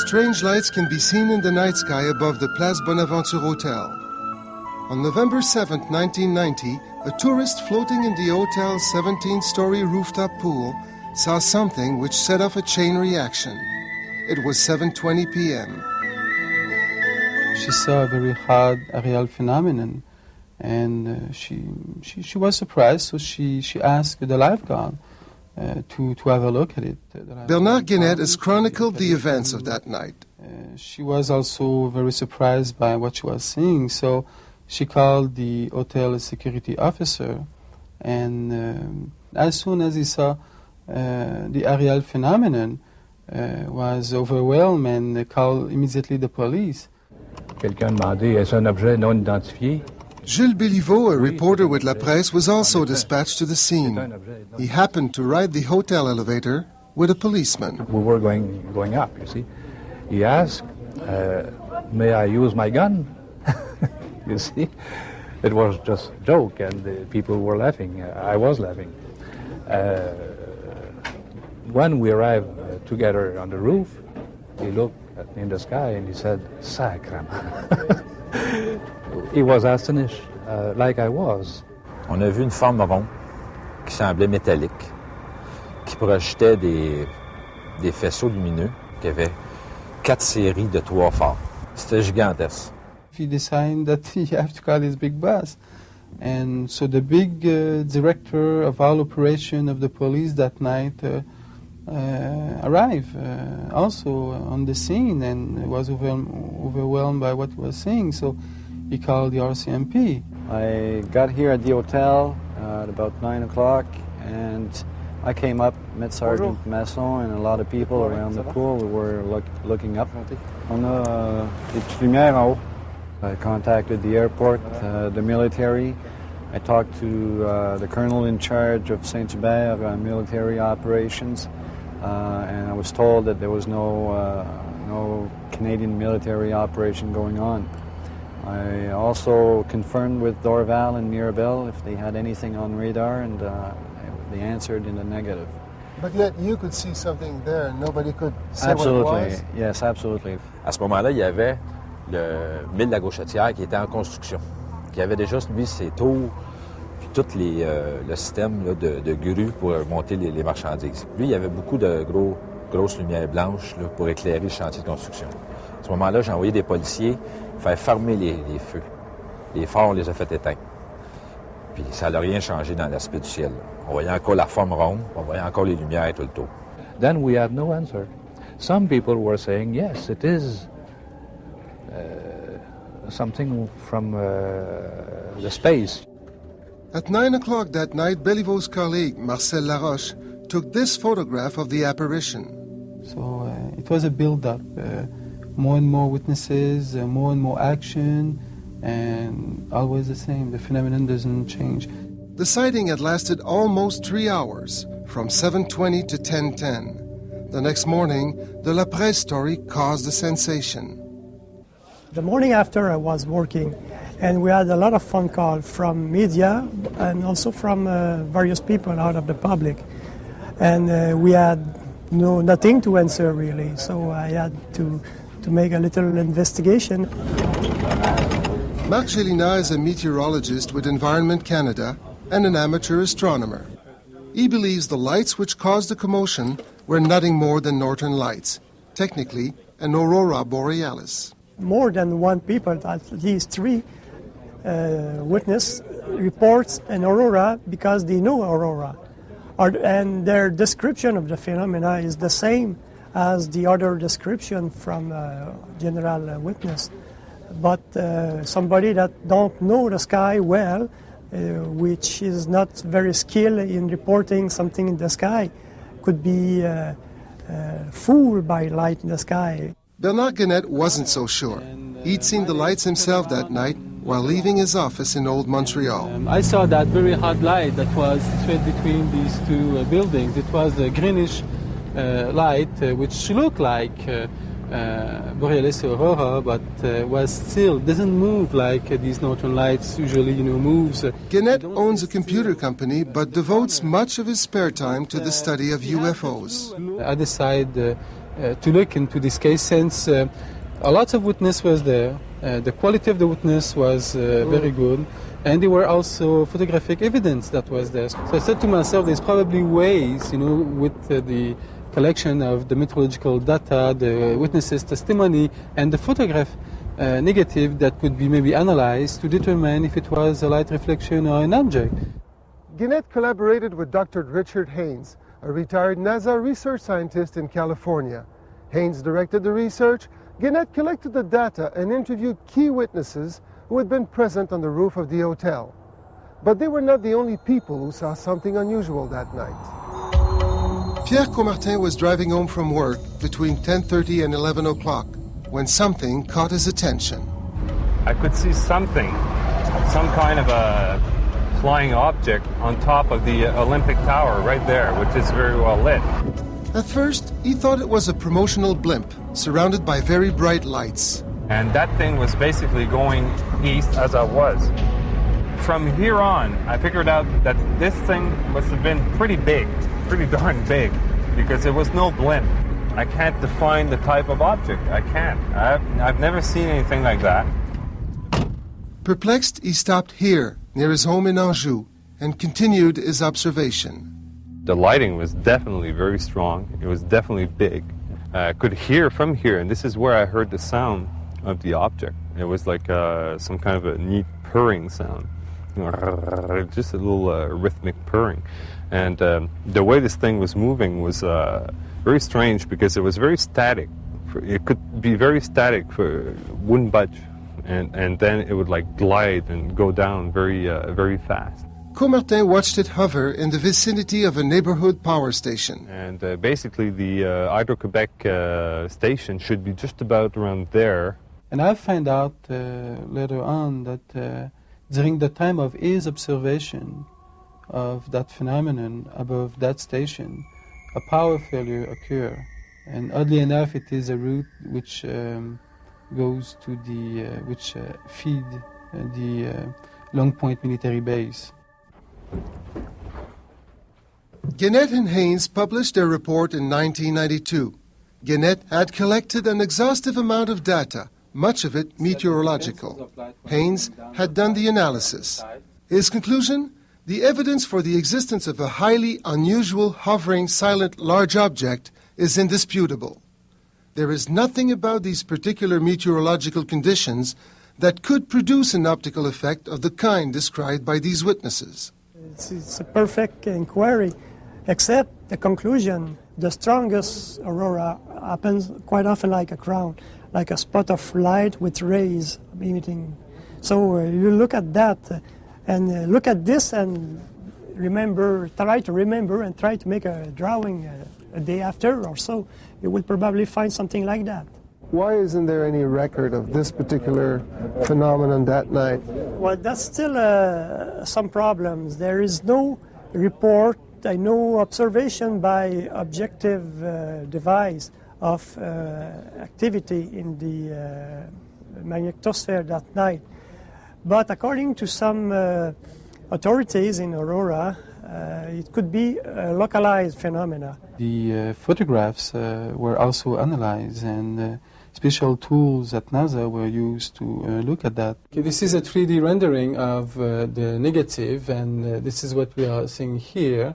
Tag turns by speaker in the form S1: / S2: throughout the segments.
S1: strange lights can be seen in the night sky above the Place Bonaventure Hotel. On November 7, 1990, a tourist floating in the hotel's 17-story rooftop pool saw something which set off a chain reaction. It was 7:20 p.m.
S2: She saw a very hard aerial phenomenon, and she was surprised, so she asked the lifeguard to have a look at it.
S1: Bernard Guénette has chronicled the events of that night.
S2: She was also very surprised by what she was seeing, so she called the hotel security officer, and as soon as he saw the aerial phenomenon, was overwhelmed and called immediately the police.
S3: Quelqu'un demandait, est-ce un objet non identifié?
S1: Jules Béliveau, a reporter with La Presse, was also dispatched to the scene. He happened to ride the hotel elevator with a policeman.
S3: We were going up, you see. He asked, may I use my gun? You see? It was just a joke, and people were laughing. I was laughing. When we arrived together on the roof, he looked in the sky and he said, "Sacrement." He was astonished, like I was.
S4: On a vu une forme ronde qui semblait métallique, qui projetait des faisceaux lumineux qui avaient 4 séries de 3 phares. C'était gigantesque.
S2: He decided that you have to call his big boss. And so the big director of all operation of the police that night arrived also on the scene and was overwhelmed by what he was seeing. So he called the RCMP.
S5: I got here at the hotel at about 9 o'clock, and I came up, met Sergeant Masson and a lot of people around the pool. We were looking up. On a des petites lumières en haut. I contacted the airport, the military. I talked to the colonel in charge of Saint-Hubert military operations, and I was told that there was no Canadian military operation going on. I also confirmed with Dorval and Mirabel if they had anything on radar, and they answered in the negative.
S1: But yet you could see something there and nobody could say what it was?
S5: Yes, absolutely.
S4: À ce moment-là, il y avait le mille de la Gauchetière qui était en construction, qui avait déjà mis ses tours, puis tout le système là, de grues pour monter les marchandises. Lui, il y avait beaucoup de grosses lumières blanches là, pour éclairer le chantier de construction. À ce moment-là, j'ai envoyé des policiers faire fermer les feux. Les phares, on les a fait éteindre. Puis ça n'a rien changé dans l'aspect du ciel. On voyait encore la forme ronde, on voyait encore les lumières tout le tour.
S3: Then we had no answer. Some people were saying, yes, it is something from the space.
S1: At 9 o'clock that night, Béliveau's colleague, Marcel Laroche, took this photograph of the apparition.
S2: So it was a build-up. More and more witnesses, more and more action, and always the same. The phenomenon doesn't change.
S1: The sighting had lasted almost 3 hours, from 7:20 to 10:10. The next morning, the La Presse story caused a sensation.
S6: The morning after, I was working, and we had a lot of phone calls from media and also from various people out of the public. And we had nothing to answer, really, so I had to make a little investigation.
S1: Marc Gélina is a meteorologist with Environment Canada and an amateur astronomer. He believes the lights which caused the commotion were nothing more than northern lights, technically an aurora borealis.
S6: More than one people, at least 3 witness reports an aurora because they know aurora. And their description of the phenomena is the same as the other description from general witness. But somebody that don't know the sky well, which is not very skilled in reporting something in the sky, could be fooled by light in the sky.
S1: Bernard Guénette wasn't so sure. He'd seen the lights himself that night while leaving his office in Old Montreal.
S2: I saw that very hot light that was straight between these 2 buildings. It was a greenish light, which looked like Borealis aurora, but doesn't move like these northern lights usually, moves.
S1: Guénette owns a computer company, but devotes much of his spare time to the study of UFOs.
S2: I decided to look into this case, since a lot of witness was there. The quality of the witness was very good, and there were also photographic evidence that was there. So I said to myself, there's probably ways, with the collection of the meteorological data, the witnesses' testimony, and the photograph negative that could be maybe analyzed to determine if it was a light reflection or an object.
S1: Gannett collaborated with Dr. Richard Haynes, a retired NASA research scientist in California. Haynes directed the research. Gannett collected the data and interviewed key witnesses who had been present on the roof of the hotel. But they were not the only people who saw something unusual that night. Pierre Comartin was driving home from work between 10:30 and 11 o'clock when something caught his attention.
S7: I could see something, some kind of a flying object on top of the Olympic Tower right there, which is very well lit.
S1: At first, he thought it was a promotional blimp surrounded by very bright lights.
S7: And that thing was basically going east as I was. From here on, I figured out that this thing must have been pretty big, pretty darn big, because there was no blimp. I can't define the type of object. I can't. I've never seen anything like that.
S1: Perplexed, he stopped here, near his home in Anjou, and continued his observation.
S7: The lighting was definitely very strong. It was definitely big. I could hear from here, and this is where I heard the sound of the object. It was like some kind of a neat purring sound. Just a little rhythmic purring. And the way this thing was moving was very strange because it was very static. It could be very static, wouldn't budge. And then it would like glide and go down very fast.
S1: Comartin watched it hover in the vicinity of a neighborhood power station.
S7: And basically the Hydro-Quebec station should be just about around there.
S2: And I found out later on that during the time of his observation of that phenomenon above that station, a power failure occurred. And oddly enough, it is a route which goes to the, which feed the Long Point military base.
S1: Gannett and Haynes published their report in 1992. Gannett had collected an exhaustive amount of data, much of it meteorological. Haynes had done the analysis. His conclusion? The evidence for the existence of a highly unusual, hovering, silent, large object is indisputable. There is nothing about these particular meteorological conditions that could produce an optical effect of the kind described by these witnesses.
S6: It's a perfect inquiry, except the conclusion. The strongest aurora happens quite often like a crown, like a spot of light with rays emitting. So you look at that and look at this and try to make a drawing a day after or so. You will probably find something like that.
S1: Why isn't there any record of this particular phenomenon that night?
S6: Well, that's still some problems. There is no report, no observation by objective device of activity in the magnetosphere that night. But according to some authorities in Aurora, it could be a localized phenomena.
S2: The photographs were also analyzed, and special tools at NASA were used to look at that. Okay, this is a 3D rendering of the negative, and this is what we are seeing here.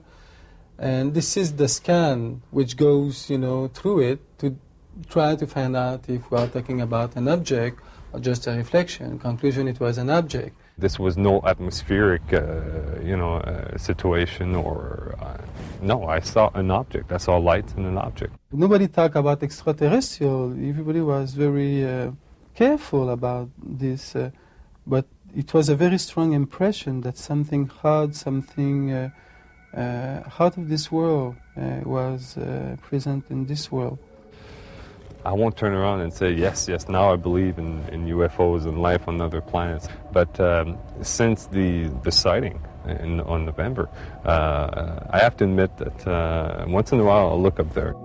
S2: And this is the scan which goes, through it to try to find out if we are talking about an object or just a reflection. Conclusion, it was an object.
S7: This was no atmospheric, situation or... no, I saw an object. I saw light in an object.
S2: Nobody talked about extraterrestrial. Everybody was very careful about this. But it was a very strong impression that something odd, something out of this world was present in this world.
S7: I won't turn around and say, yes, now I believe in UFOs and life on other planets. But since the sighting on November, I have to admit that once in a while I'll look up there.